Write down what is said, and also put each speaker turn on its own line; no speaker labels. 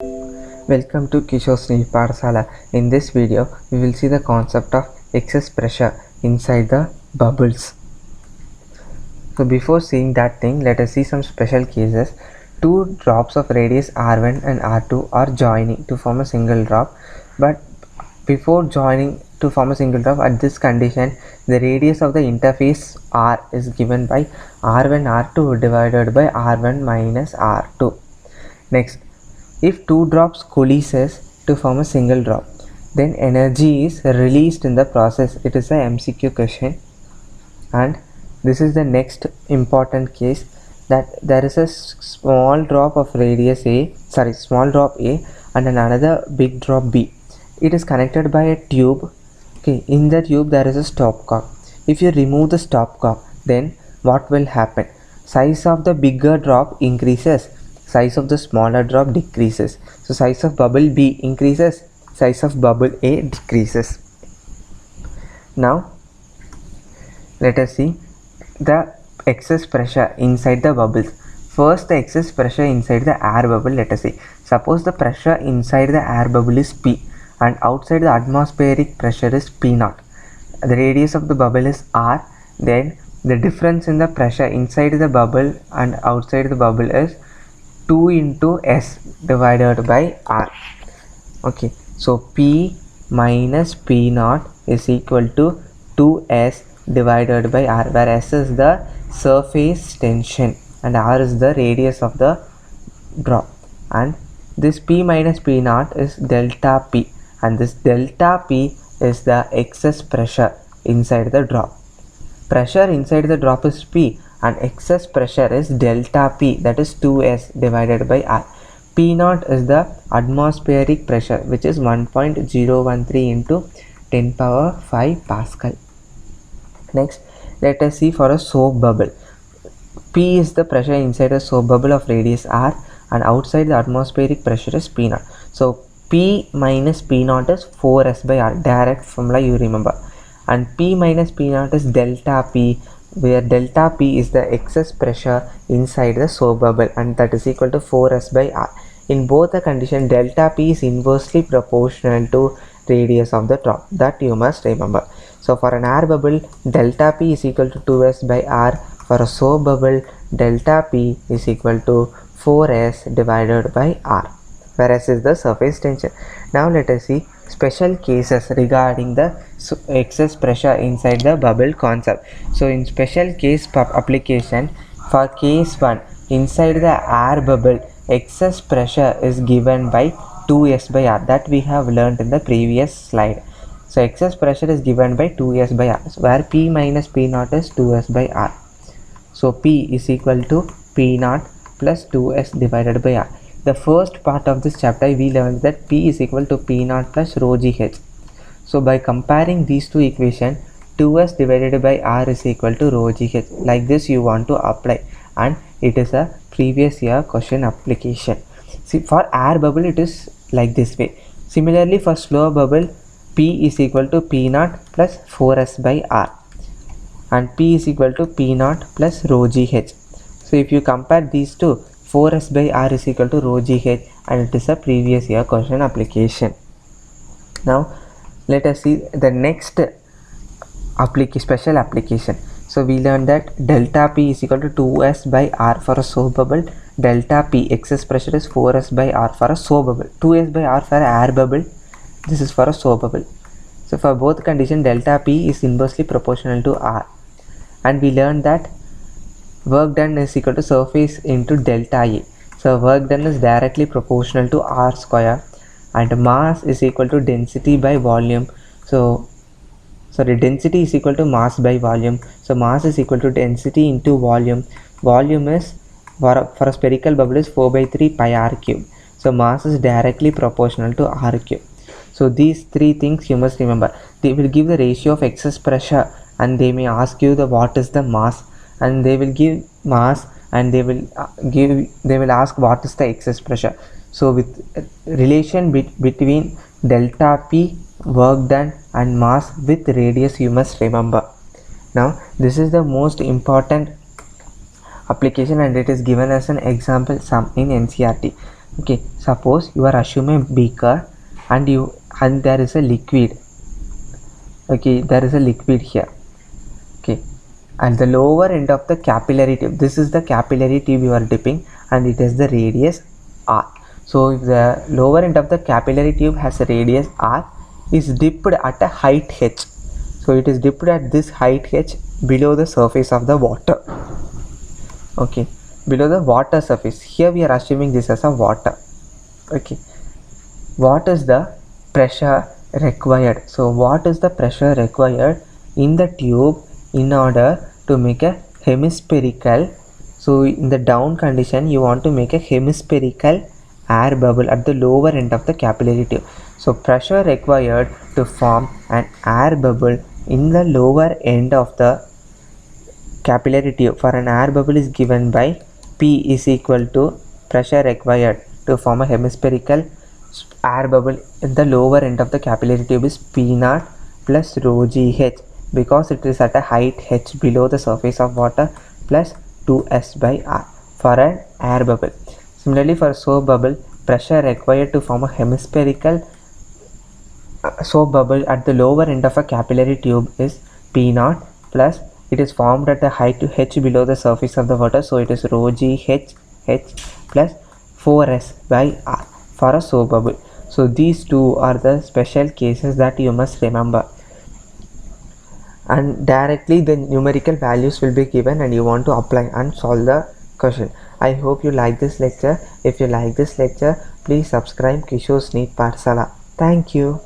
Welcome to Kishore's Neat Pathshala. In this video, we will see the concept of excess pressure inside the bubbles. So before seeing that thing, let us see some special cases. Two drops of radius R1 and R2 are joining to form a single drop, but before joining to form a single drop, at this condition, the radius of the interface R is given by R1 R2 divided by R1 minus R2. Next, if two drops coalesces to form a single drop, then energy is released in the process. It is a MCQ question, and this is the next important case, that there is a small drop of radius small drop A and another big drop B. It is connected by a tube. Okay, in the tube there is a stopcock. If you remove the stopcock, then what will happen? Size of the bigger drop increases, size of the smaller drop decreases. So size of bubble B increases, size of bubble A decreases. Now let us see the excess pressure inside the bubbles. First, the excess pressure inside the air bubble. Let us see. Suppose the pressure inside the air bubble is P and outside the atmospheric pressure is P0. The radius of the bubble is R. Then the difference in the pressure inside the bubble and outside the bubble is 2 into S divided by R. Okay, so P minus P0 is equal to 2S divided by R, where S is the surface tension and R is the radius of the drop, and this P minus P0 is delta P, and this delta P is the excess pressure inside the drop. Pressure inside the drop is P and excess pressure is delta P, that is 2S divided by R. P0 is the atmospheric pressure, which is 1.013 into 10 power 5 Pascal. Next, let us see for a soap bubble. P is the pressure inside a soap bubble of radius R and outside the atmospheric pressure is P0. So P minus P0 is 4S by R, direct formula you remember, and P minus P0 is delta P, where delta P is the excess pressure inside the soap bubble, and that is equal to 4S by R. In both the condition, delta P is inversely proportional to radius of the drop, that you must remember. So for an air bubble, delta P is equal to 2S by R. For a soap bubble, delta P is equal to 4S divided by R, where S is the surface tension. Now let us see special cases regarding the excess pressure inside the bubble concept. So in special case application, for case 1, inside the air bubble, excess pressure is given by 2S by R, that we have learned in the previous slide. So excess pressure is given by 2S by R, where P minus P0 is 2S by R. So P is equal to P0 plus 2S divided by R. The first part of this chapter we learned that P is equal to P0 plus rho GH. So by comparing these two equations, 2S divided by R is equal to rho GH. Like this you want to apply, and it is a previous year question application. See, for air bubble it is like this way. Similarly, for slow bubble, P is equal to P0 plus 4S by R, and P is equal to P0 plus rho GH. So if you compare these two, 4S by R is equal to rho GH, and it is a previous year question application. Now let us see the next special application. So we learned that delta P is equal to 2S by R for a soap bubble, delta P excess pressure is 4S by R for a soap bubble, 2S by R for air bubble, this is for a soap bubble. So for both conditions, delta P is inversely proportional to R, and we learned that work done is equal to surface into delta A. So work done is directly proportional to R square, and mass is equal to density by volume. Density is equal to mass by volume. So mass is equal to density into volume. Volume is for a spherical bubble is 4 by 3 pi R cube. So mass is directly proportional to R cube. So these three things you must remember. They will give the ratio of excess pressure, and they may ask you the what is the mass, and they will give mass, and they will ask what is the excess pressure. So with relation between delta P, work done, and mass with radius you must remember. Now this is the most important application, and it is given as an example sum in NCERT. Okay, suppose you are assuming a beaker and there is a liquid. Okay, there is a liquid here. Okay, and the lower end of the capillary tube, this is the capillary tube you are dipping and it has the radius r. So if the lower end of the capillary tube has a radius r, is dipped at a height h. So it is dipped at this height h below the surface of the water. Okay, below the water surface. Here we are assuming this as a water. Okay, what is the pressure required? So what is the pressure required in the tube in order to make a hemispherical? So in the down condition you want to make a hemispherical air bubble at the lower end of the capillary tube. So pressure required to form an air bubble in the lower end of the capillary tube for an air bubble is given by P is equal to pressure required to form a hemispherical air bubble in the lower end of the capillary tube is P0 plus rho GH, because it is at a height h below the surface of water, plus 2S by R for an air bubble. Similarly, for a soap bubble, pressure required to form a hemispherical soap bubble at the lower end of a capillary tube is P0 plus it is formed at a height h below the surface of the water, so it is rho GH plus 4S by R for a soap bubble. So these two are the special cases that you must remember, and directly the numerical values will be given and you want to apply and solve the question. I hope you like this lecture. If you like this lecture, please subscribe Kishore's NEET Pathshala. Thank you.